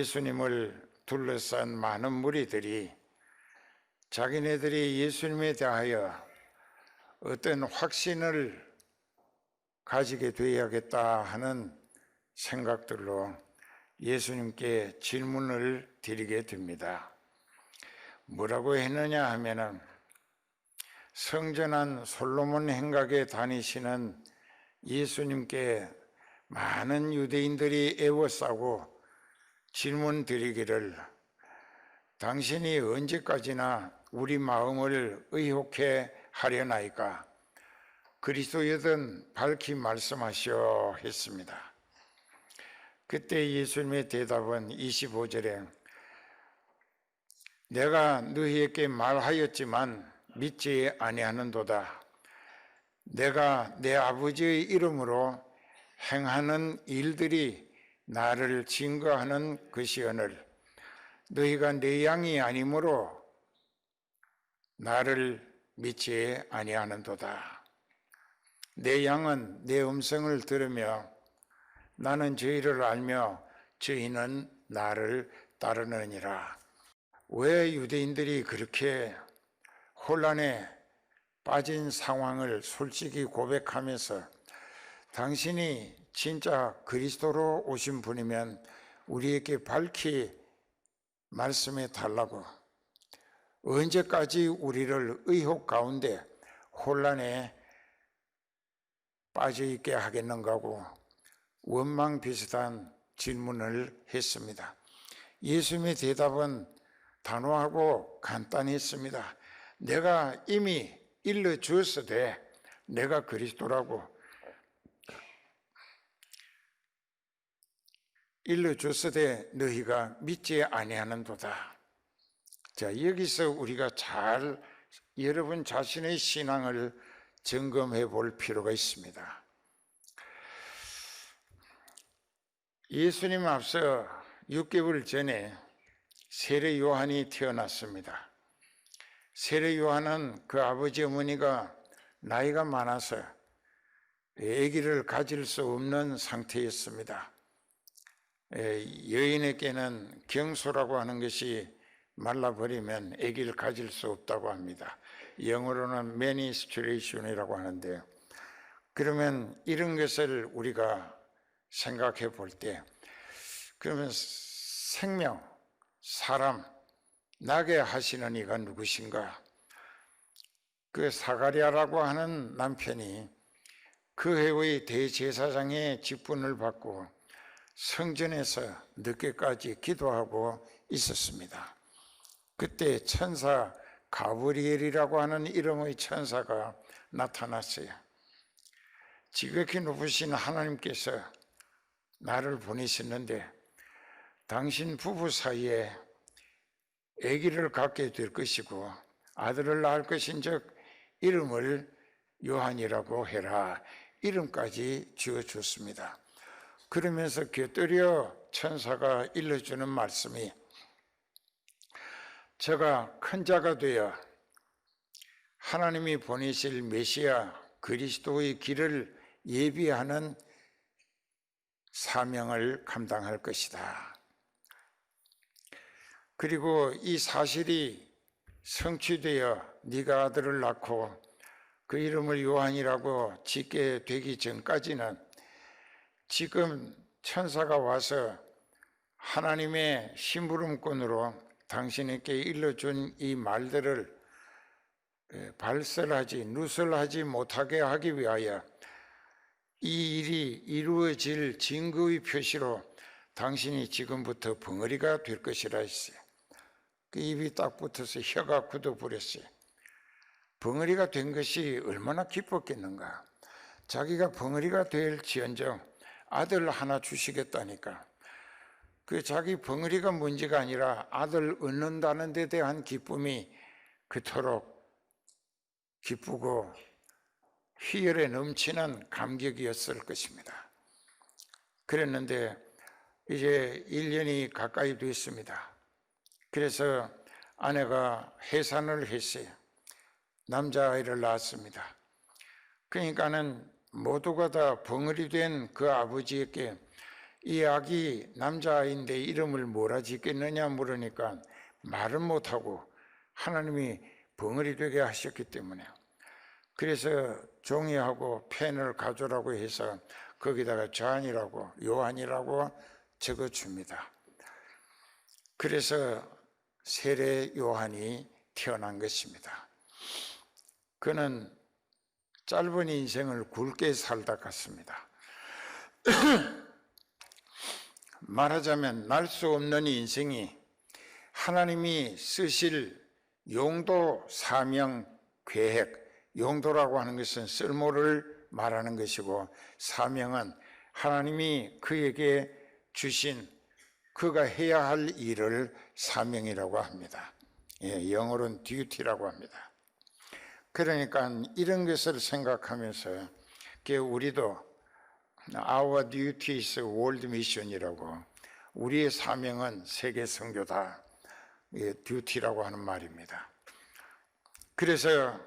예수님을 둘러싼 많은 무리들이 자기네들이 예수님에 대하여 어떤 확신을 가지게 되어야겠다 하는 생각들로 예수님께 질문을 드리게 됩니다. 뭐라고 했느냐 하면은 성전한 솔로몬 행각에 다니시는 예수님께 많은 유대인들이 애워싸고 질문 드리기를 당신이 언제까지나 우리 마음을 의혹해 하려나이까? 그리스도여든 밝히 말씀하시오 했습니다. 그때 예수님의 대답은 25절에 내가 너희에게 말하였지만 믿지 아니하는도다. 내가 내 아버지의 이름으로 행하는 일들이 나를 증거하는 것이오늘 너희가 내 양이 아니므로 나를 믿지 아니하는도다. 내 양은 내 음성을 들으며 나는 저희를 알며 저희는 나를 따르느니라. 왜 유대인들이 그렇게 혼란에 빠진 상황을 솔직히 고백하면서 당신이 진짜 그리스도로 오신 분이면 우리에게 밝히 말씀해 달라고, 언제까지 우리를 의혹 가운데 혼란에 빠져 있게 하겠는가고 원망 비슷한 질문을 했습니다. 예수님의 대답은 단호하고 간단했습니다. 내가 이미 일러주었으되 내가 그리스도라고 일러주었으되 너희가 믿지 아니하는도다. 자, 여기서 우리가 잘 여러분 자신의 신앙을 점검해 볼 필요가 있습니다. 예수님 앞서 6개월 전에 세례 요한이 태어났습니다. 세례 요한은 그 아버지 어머니가 나이가 많아서 아기를 가질 수 없는 상태였습니다. 여인에게는 경소라고 하는 것이 말라버리면 아기를 가질 수 없다고 합니다. 영어로는 menstruation이라고 하는데요. 그러면 이런 것을 우리가 생각해 볼 때, 그러면 생명, 사람, 나게 하시는 이가 누구신가? 그 사가랴라고 하는 남편이 그 해의 대제사장의 직분을 받고 성전에서 늦게까지 기도하고 있었습니다. 그때 천사 가브리엘이라고 하는 이름의 천사가 나타났어요. 지극히 높으신 하나님께서 나를 보내셨는데 당신 부부 사이에 아기를 갖게 될 것이고 아들을 낳을 것인즉 이름을 요한이라고 해라. 이름까지 지어줬습니다. 그러면서 곁들여 천사가 일러주는 말씀이 저가 큰 자가 되어 하나님이 보내실 메시아 그리스도의 길을 예비하는 사명을 감당할 것이다. 그리고 이 사실이 성취되어 네가 아들을 낳고 그 이름을 요한이라고 짓게 되기 전까지는 지금 천사가 와서 하나님의 심부름꾼으로 당신에게 일러준 이 말들을 발설하지 누설하지 못하게 하기 위하여 이 일이 이루어질 증거의 표시로 당신이 지금부터 벙어리가 될 것이라 했어요. 그 입이 딱 붙어서 혀가 굳어버렸어요. 벙어리가 된 것이 얼마나 기뻤겠는가. 자기가 벙어리가 될지언정 아들 하나 주시겠다니까. 그 자기 벙어리가 문제가 아니라 아들 얻는다는 데 대한 기쁨이 그토록 기쁘고 희열에 넘치는 감격이었을 것입니다. 그랬는데 이제 1년이 가까이 됐습니다. 그래서 아내가 해산을 했어요. 남자아이를 낳았습니다. 그러니까는 모두가 다 벙어리 된 그 아버지에게 이 아기 남자아이인데 이름을 뭐라 짓겠느냐 물으니까 말을 못하고 하나님이 벙어리 되게 하셨기 때문에, 그래서 종이하고 펜을 가져라고 해서 거기다가 존이라고, 요한이라고 적어줍니다. 그래서 세례 요한이 태어난 것입니다. 그는 짧은 인생을 굵게 살다 갔습니다. 말하자면 날 수 없는 인생이 하나님이 쓰실 용도, 사명, 계획, 용도라고 하는 것은 쓸모를 말하는 것이고, 사명은 하나님이 그에게 주신 그가 해야 할 일을 사명이라고 합니다. 영어로는 duty라고 합니다. 그러니까 이런 것을 생각하면서 우리도 Our duty is world mission이라고, 우리의 사명은 세계 선교다, 듀티라고 하는 말입니다. 그래서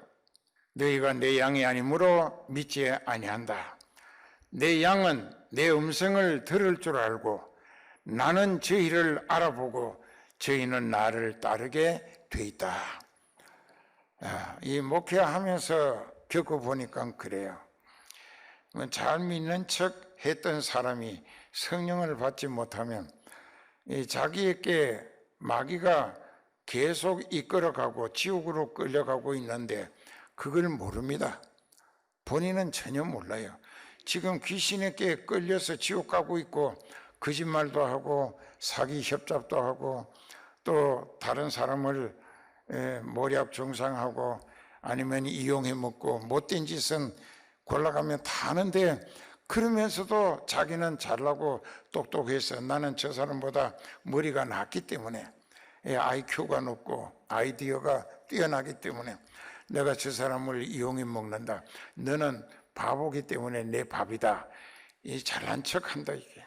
너희가 내 양이 아니므로 믿지 아니한다. 내 양은 내 음성을 들을 줄 알고 나는 저희를 알아보고 저희는 나를 따르게 돼 있다. 이 목회하면서 겪어보니까 그래요. 잘 믿는 척 했던 사람이 성령을 받지 못하면 자기에게 마귀가 계속 이끌어가고 지옥으로 끌려가고 있는데 그걸 모릅니다. 본인은 전혀 몰라요. 지금 귀신에게 끌려서 지옥 가고 있고, 거짓말도 하고 사기 협잡도 하고 또 다른 사람을 모략 중상하고 아니면 이용해 먹고 못된 짓은 골라가면 다 하는데, 그러면서도 자기는 잘나고 똑똑해서 나는 저 사람보다 머리가 낫기 때문에, IQ가 높고 아이디어가 뛰어나기 때문에 내가 저 사람을 이용해 먹는다. 너는 바보기 때문에 내 밥이다. 이 잘난 척한다 이게.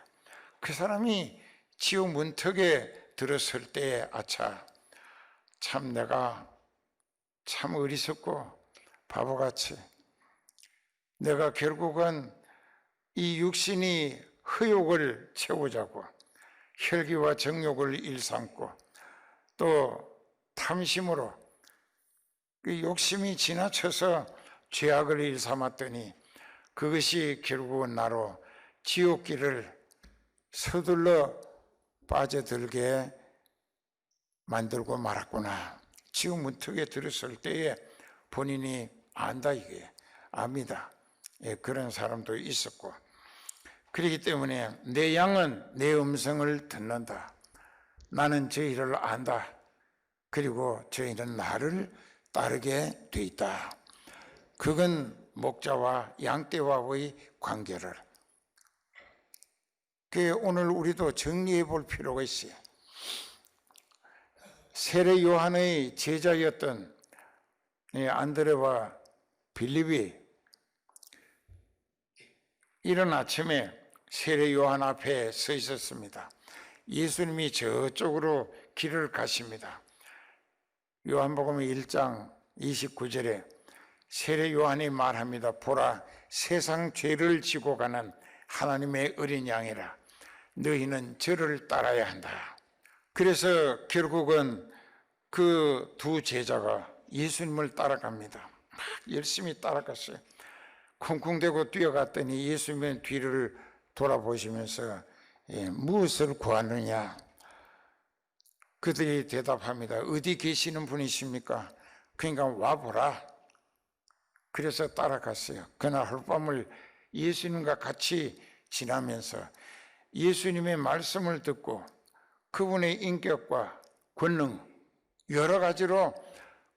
그 사람이 지옥 문턱에 들었을 때 아차, 참 내가 참 어리석고 바보같이 내가 결국은 이 육신이 허욕을 채우자고 혈기와 정욕을 일삼고 또 탐심으로 그 욕심이 지나쳐서 죄악을 일삼았더니 그것이 결국은 나로 지옥길을 서둘러 빠져들게 만들고 말았구나. 지옥 문턱에 들었을 때에 본인이 안다 이게, 압니다. 그런 사람도 있었고, 그렇기 때문에 내 양은 내 음성을 듣는다. 나는 저희를 안다. 그리고 저희는 나를 따르게 돼 있다. 그건 목자와 양떼와의 관계를, 오늘 우리도 정리해 볼 필요가 있어요. 세례 요한의 제자였던 안드레와 빌립이 이른 아침에 세례 요한 앞에 서 있었습니다. 예수님이 저쪽으로 길을 가십니다. 요한복음 1장 29절에 세례 요한이 말합니다. 보라, 세상 죄를 지고 가는 하나님의 어린 양이라. 너희는 저를 따라야 한다. 그래서 결국은 그 두 제자가 예수님을 따라갑니다. 막 열심히 따라갔어요. 쿵쿵대고 뛰어갔더니 예수님의 뒤를 돌아보시면서 무엇을 구하느냐? 그들이 대답합니다. 어디 계시는 분이십니까? 그러니까 와보라. 그래서 따라갔어요. 그날 하룻밤을 예수님과 같이 지나면서 예수님의 말씀을 듣고 그분의 인격과 권능 여러 가지로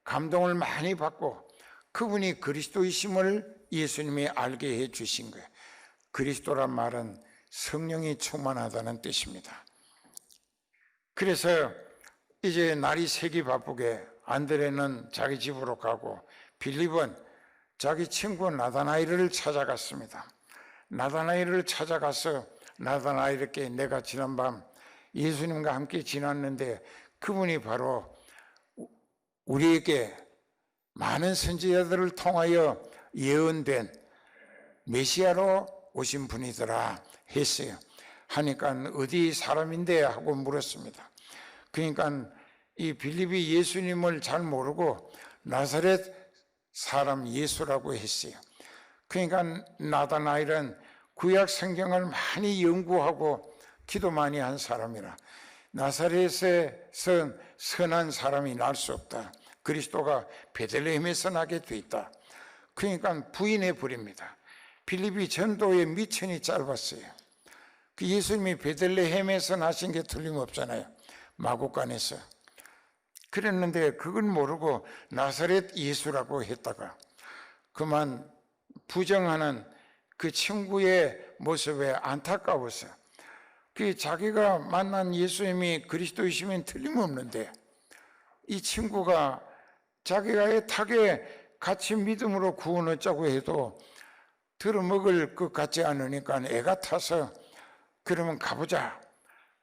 감동을 많이 받고 그분이 그리스도이심을 예수님이 알게 해 주신 거예요. 그리스도란 말은 성령이 충만하다는 뜻입니다. 그래서 이제 날이 새기 바쁘게 안드레는 자기 집으로 가고 빌립은 자기 친구 나다나엘을 찾아갔습니다. 나다나엘을 찾아가서 나다나엘에게 내가 지난밤 예수님과 함께 지났는데 그분이 바로 우리에게 많은 선지자들을 통하여 예언된 메시아로 오신 분이더라 했어요. 하니까 어디 사람인데 하고 물었습니다. 그러니까 이 빌립이 예수님을 잘 모르고 나사렛 사람 예수라고 했어요. 그러니까 나다나엘은 구약 성경을 많이 연구하고 기도 많이 한 사람이라 나사렛에서 선한 사람이 날 수 없다. 그리스도가 베들레헴에서 나게 돼 있다. 그러니까 부인해 버립니다. 빌립이 전도의 미천이 짧았어요. 그 예수님이 베들레헴에서 나신 게 틀림없잖아요. 마구간에서. 그랬는데 그걸 모르고 나사렛 예수라고 했다가 그만 부정하는 그 친구의 모습에 안타까워서 그 자기가 만난 예수님이 그리스도이시면 틀림없는데 이 친구가 자기가 애타게 같이 믿음으로 구원 얻자고 해도 들어먹을 것 같지 않으니까 애가 타서 그러면 가보자.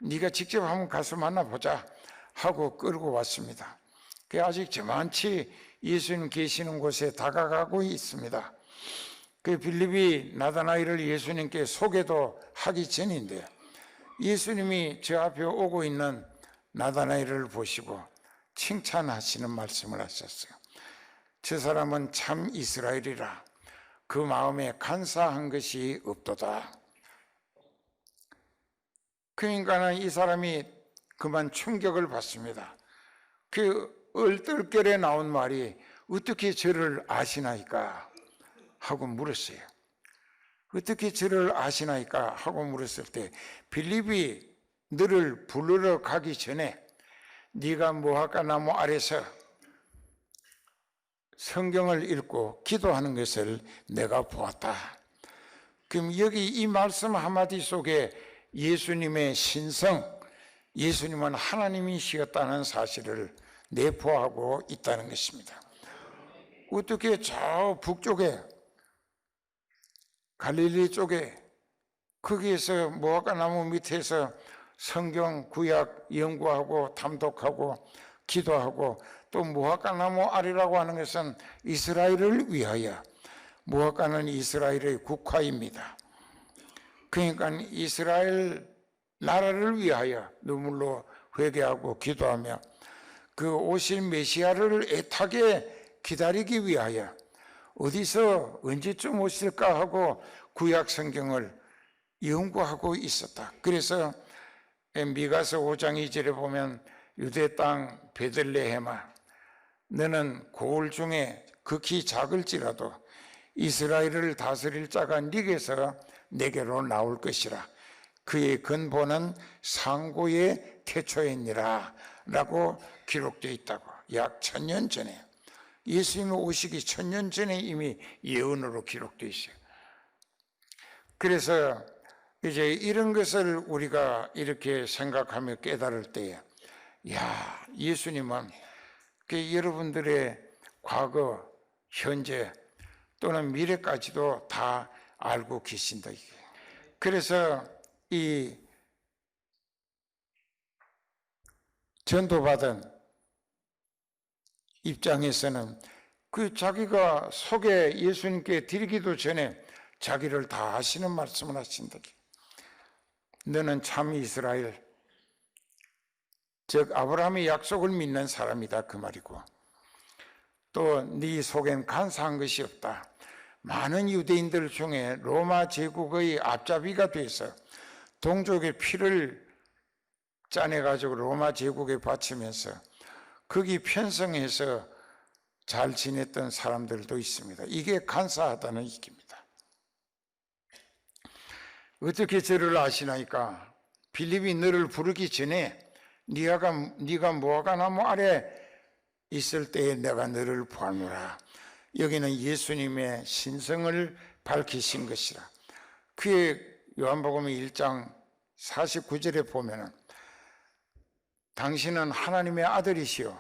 네가 직접 한번 가서 만나보자 하고 끌고 왔습니다. 아직 저만치 예수님 계시는 곳에 다가가고 있습니다. 그 빌립이 나다나엘을 예수님께 소개도 하기 전인데 예수님이 저 앞에 오고 있는 나다나엘을 보시고 칭찬하시는 말씀을 하셨어요. 저 사람은 참 이스라엘이라 그 마음에 간사한 것이 없도다. 그러니까 이 사람이 그만 충격을 받습니다. 그 얼떨결에 나온 말이 어떻게 저를 아시나이까 하고 물었어요. 어떻게 저를 아시나이까 하고 물었을 때 빌립이 너를 부르러 가기 전에 네가 무화과 나무 아래서 성경을 읽고 기도하는 것을 내가 보았다. 그럼 여기 이 말씀 한마디 속에 예수님의 신성, 예수님은 하나님이시었다는 사실을 내포하고 있다는 것입니다. 어떻게 저 북쪽에 갈릴리 쪽에 거기에서 무화과 나무 밑에서 성경 구약 연구하고 탐독하고 기도하고 또 무화과 나무 아래라고 하는 것은 이스라엘을 위하여 무화과는 이스라엘의 국화입니다. 그러니까 이스라엘 나라를 위하여 눈물로 회개하고 기도하며 그 오실 메시아를 애타게 기다리기 위하여 어디서 언제쯤 오실까 하고 구약 성경을 연구하고 있었다. 그래서 미가서 5장 2절에 보면 유대 땅 베들레헴아 너는 고을 중에 극히 작을지라도 이스라엘을 다스릴 자가 네게서 내게로 나올 것이라 그의 근본은 상고의 태초이니라 라고 기록되어 있다고. 약 1000년 전에 예수님이 오시기 1000년 전에 이미 예언으로 기록되어 있어요. 그래서 이제 이런 것을 우리가 이렇게 생각하며 깨달을 때에 야, 예수님은 여러분들의 과거, 현재 또는 미래까지도 다 알고 계신다. 그래서 이 전도받은 입장에서는 그 자기가 소개 예수님께 드리기도 전에 자기를 다 아시는 말씀을 하신다. 너는 참 이스라엘, 즉 아브라함의 약속을 믿는 사람이다 그 말이고 또 네 속엔 간사한 것이 없다. 많은 유대인들 중에 로마 제국의 앞잡이가 돼서 동족의 피를 짜내가지고 로마 제국에 바치면서 거기 편성해서 잘 지냈던 사람들도 있습니다. 이게 간사하다는 얘기입니다. 어떻게 저를 아시나이까? 빌립이 너를 부르기 전에 네가 무화과 나무 아래 있을 때에 내가 너를 보았노라. 여기는 예수님의 신성을 밝히신 것이라. 그의 요한복음 1장 49절에 보면은 당신은 하나님의 아들이시오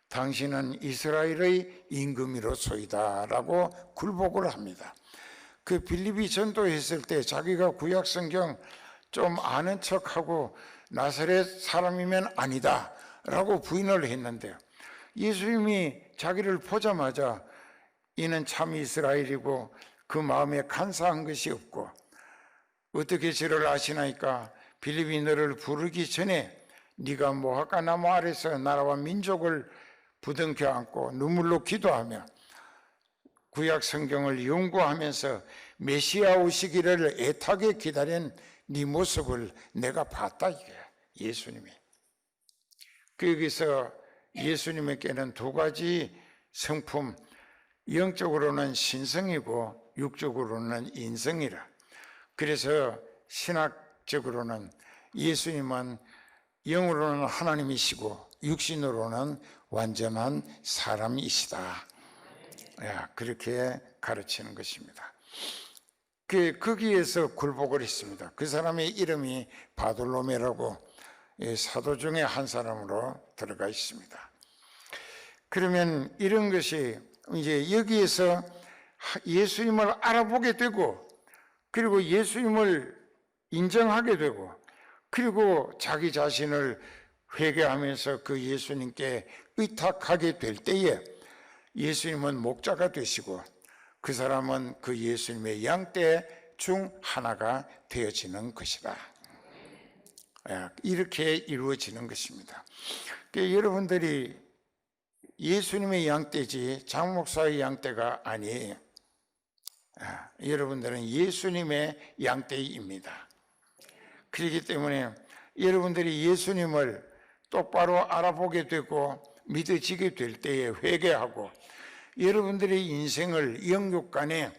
당신은 이스라엘의 임금이로소이다 라고 굴복을 합니다. 그 빌립이 전도했을 때 자기가 구약 성경 좀 아는 척하고 나사렛 사람이면 아니다 라고 부인을 했는데요, 예수님이 자기를 보자마자 이는 참 이스라엘이고 그 마음에 간사한 것이 없고 어떻게 저를 아시나이까? 빌립이 너를 부르기 전에 네가 모학과 나무 아래서 나라와 민족을 부둥켜 안고 눈물로 기도하며 구약 성경을 연구하면서 메시아 오시기를 애타게 기다린 네 모습을 내가 봤다 이게 예수님이. 여기서 예수님에게는 두 가지 성품, 영적으로는 신성이고 육적으로는 인성이라. 그래서 신학적으로는 예수님은 영으로는 하나님이시고 육신으로는 완전한 사람이시다. 그렇게 가르치는 것입니다. 거기에서 굴복을 했습니다. 그 사람의 이름이 바돌로메라고 사도 중에 한 사람으로 들어가 있습니다. 그러면 이런 것이 이제 여기에서 예수님을 알아보게 되고 그리고 예수님을 인정하게 되고 그리고 자기 자신을 회개하면서 그 예수님께 의탁하게 될 때에 예수님은 목자가 되시고 그 사람은 그 예수님의 양떼 중 하나가 되어지는 것이다. 이렇게 이루어지는 것입니다. 여러분들이 예수님의 양떼지 장 목사의 양떼가 아니에요. 여러분들은 예수님의 양떼입니다. 그렇기 때문에 여러분들이 예수님을 똑바로 알아보게 되고 믿어지게 될 때에 회개하고 여러분들의 인생을 영육간에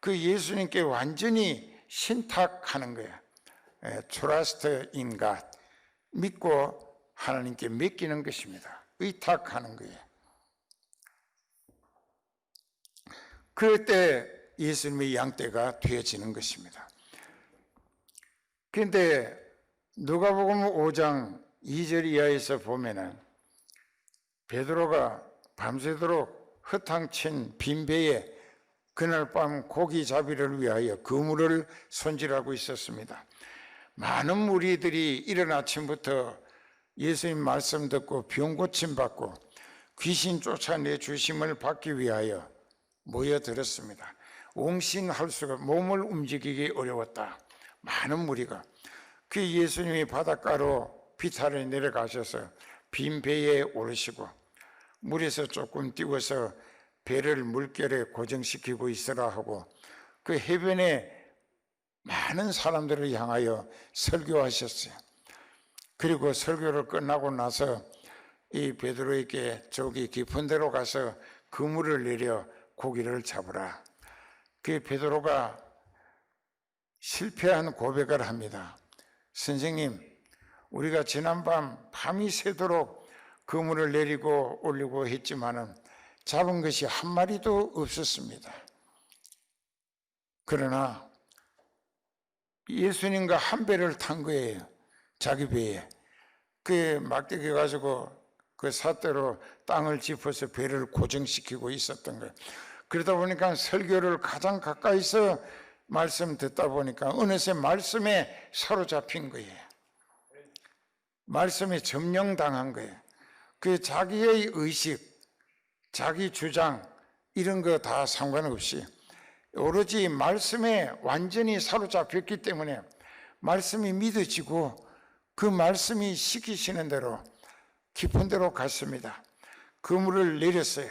그 예수님께 완전히 신탁하는 거예요. Trust in God. 믿고 하나님께 맡기는 것입니다. 의탁하는 거예요. 그럴 때 예수님의 양떼가 되어지는 것입니다. 그런데 누가복음 5장 2절 이하에서 보면은 베드로가 밤새도록 허탕친 빈 배에 그날 밤 고기 잡이를 위하여 그물을 손질하고 있었습니다. 많은 무리들이 이른 아침부터 예수님 말씀 듣고 병 고침 받고 귀신 쫓아내 주심을 받기 위하여 모여들었습니다. 옹신할 수가 몸을 움직이기 어려웠다. 많은 무리가. 그 예수님이 바닷가로 비탈에 내려가셔서 빈 배에 오르시고 물에서 조금 띄워서 배를 물결에 고정시키고 있으라 하고 그 해변에 많은 사람들을 향하여 설교하셨어요. 그리고 설교를 끝나고 나서 이 베드로에게 저기 깊은 데로 가서 그물을 내려 고기를 잡으라. 그 베드로가 실패한 고백을 합니다. 선생님, 우리가 지난밤 밤이 새도록 그물을 내리고 올리고 했지만은 잡은 것이 한 마리도 없었습니다. 그러나 예수님과 한 배를 탄 거예요. 자기 배에. 그 막대기 가지고 그 삿대로 땅을 짚어서 배를 고정시키고 있었던 거예요. 그러다 보니까 설교를 가장 가까이서 말씀 듣다 보니까 어느새 말씀에 사로잡힌 거예요. 말씀에 점령당한 거예요. 그 자기의 의식, 자기 주장 이런 거 다 상관없이 오로지 말씀에 완전히 사로잡혔기 때문에 말씀이 믿어지고 그 말씀이 시키시는 대로 깊은 데로 갔습니다. 그물을 내렸어요.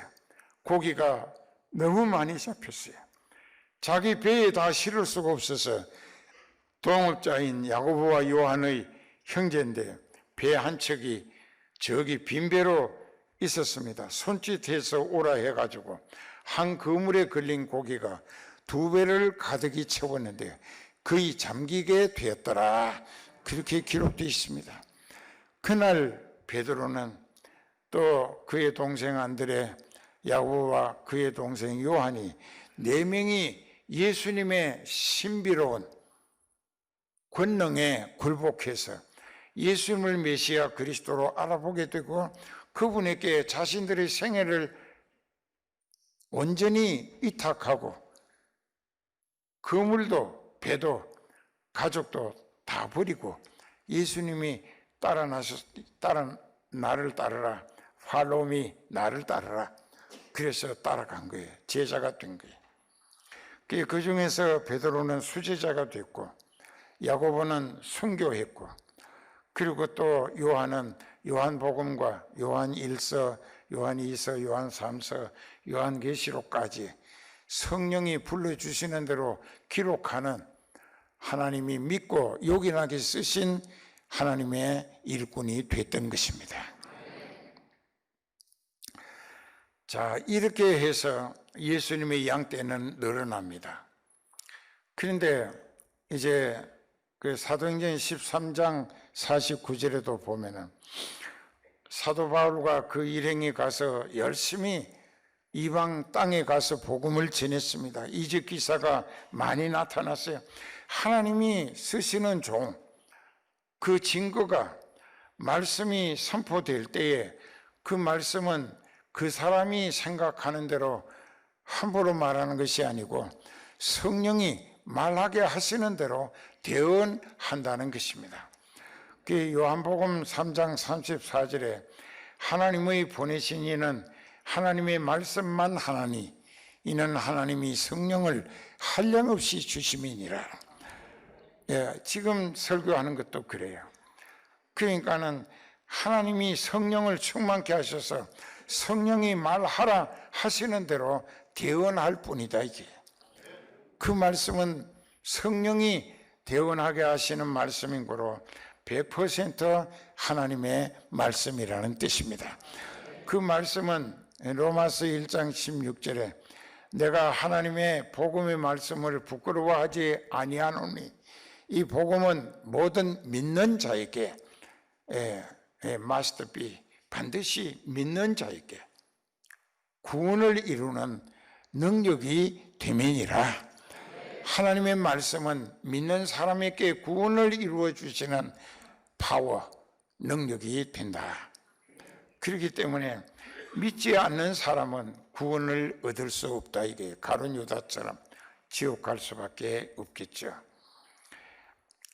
고기가 너무 많이 잡혔어요. 자기 배에 다 실을 수가 없어서 동업자인 야고보와 요한의 형제인데 배 한 척이 저기 빈 배로 있었습니다. 손짓해서 오라 해가지고 한 그물에 걸린 고기가 2배를 가득히 채웠는데 거의 잠기게 되었더라. 그렇게 기록되어 있습니다. 그날 베드로는 또 그의 동생 안드레, 야고보와 그의 동생 요한이 4명이 예수님의 신비로운 권능에 굴복해서 예수님을 메시아 그리스도로 알아보게 되고 그분에게 자신들의 생애를 온전히 위탁하고 그물도 배도 가족도 다 버리고 예수님이 나를 따르라. 팔로미 나를 따르라. 그래서 따라간 거예요. 제자가 된 거예요. 그 중에서 베드로는 수제자가 됐고 야고보는 순교했고, 그리고 또 요한은 요한복음과 요한 1서, 요한 2서, 요한 3서, 요한 계시록까지 성령이 불러주시는 대로 기록하는 하나님이 믿고 요긴하게 쓰신 하나님의 일꾼이 됐던 것입니다. 자, 이렇게 해서 예수님의 양떼는 늘어납니다. 그런데 이제 그 사도행전 13장 49절에도 보면은 사도 바울과 그 일행이 가서 열심히 이방 땅에 가서 복음을 전했습니다. 이적 기사가 많이 나타났어요. 하나님이 쓰시는 종, 그 증거가 말씀이 선포될 때에 그 말씀은 그 사람이 생각하는 대로 함부로 말하는 것이 아니고 성령이 말하게 하시는 대로 대언한다는 것입니다. 그 요한복음 3장 34절에 하나님의 보내신 이는 하나님의 말씀만 하나니 이는 하나님이 성령을 한량없이 주심이니라. 예, 지금 설교하는 것도 그래요. 그러니까는 하나님이 성령을 충만케 하셔서 성령이 말하라 하시는 대로 대언할 뿐이다, 이게. 그 말씀은 성령이 대언하게 하시는 말씀인 거로 100% 하나님의 말씀이라는 뜻입니다. 그 말씀은 로마서 1장 16절에 내가 하나님의 복음의 말씀을 부끄러워하지 아니하노니 이 복음은 모든 믿는 자에게 must be 반드시 믿는 자에게 구원을 이루는 능력이 되면이라. 하나님의 말씀은 믿는 사람에게 구원을 이루어 주시는 파워, 능력이 된다. 그렇기 때문에 믿지 않는 사람은 구원을 얻을 수 없다. 이게 가룟 유다처럼 지옥 갈 수밖에 없겠죠.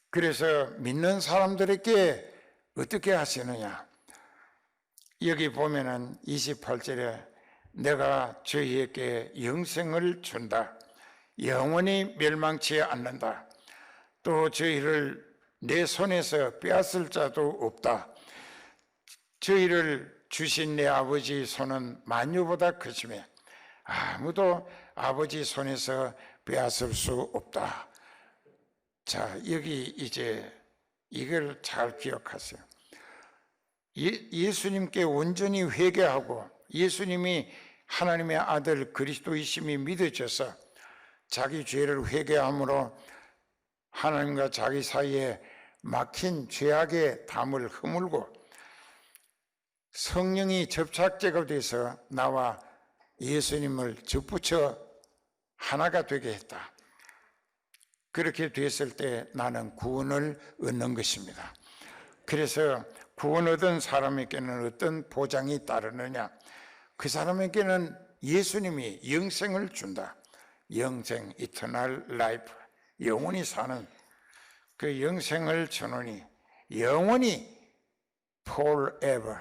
그래서 믿는 사람들에게 어떻게 하시느냐? 여기 보면은 28절에 내가 저희에게 영생을 준다. 영원히 멸망치 않는다. 또 저희를 내 손에서 빼앗을 자도 없다. 저희를 주신 내 아버지 손은 만유보다 크시며 아무도 아버지 손에서 빼앗을 수 없다. 자, 여기 이제 이걸 잘 기억하세요. 예수님께 온전히 회개하고 예수님이 하나님의 아들 그리스도이심이 믿어져서 자기 죄를 회개함으로 하나님과 자기 사이에 막힌 죄악의 담을 허물고 성령이 접착제가 돼서 나와 예수님을 접붙여 하나가 되게 했다. 그렇게 됐을 때 나는 구원을 얻는 것입니다. 그래서 구원 얻은 사람에게는 어떤 보장이 따르느냐? 그 사람에게는 예수님이 영생을 준다. 영생, 이터널 라이프, 영원히 사는 그 영생을 주노니 영원히 forever,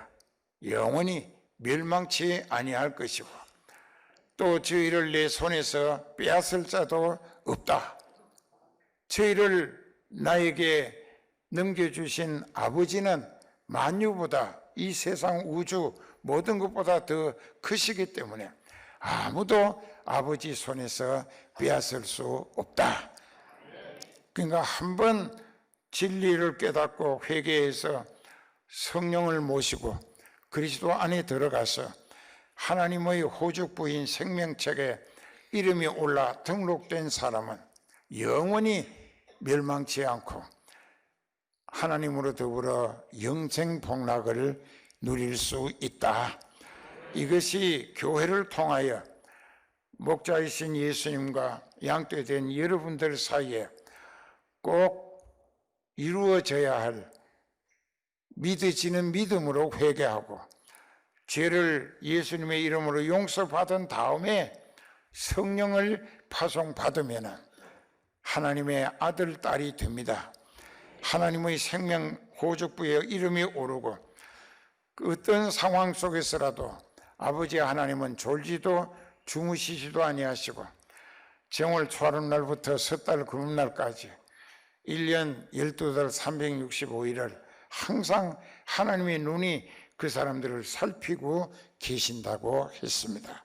영원히 멸망치 아니할 것이고 또 저희를 내 손에서 빼앗을 자도 없다. 저희를 나에게 넘겨주신 아버지는 만유보다 이 세상 우주 모든 것보다 더 크시기 때문에 아무도 아버지 손에서 빼앗을 수 없다. 그러니까 한번 진리를 깨닫고 회개해서 성령을 모시고 그리스도 안에 들어가서 하나님의 호족부인 생명책에 이름이 올라 등록된 사람은 영원히 멸망치 않고 하나님으로 더불어 영생 복락을 누릴 수 있다. 이것이 교회를 통하여 목자이신 예수님과 양떼된 여러분들 사이에 꼭 이루어져야 할 믿어지는 믿음으로 회개하고 죄를 예수님의 이름으로 용서받은 다음에 성령을 파송받으면 하나님의 아들, 딸이 됩니다. 하나님의 생명 호족부에 이름이 오르고 어떤 상황 속에서라도 아버지 하나님은 졸지도 주무시지도 아니하시고 정월 초하룻날부터 섣달 금음날까지 1년 12달 365일을 항상 하나님의 눈이 그 사람들을 살피고 계신다고 했습니다.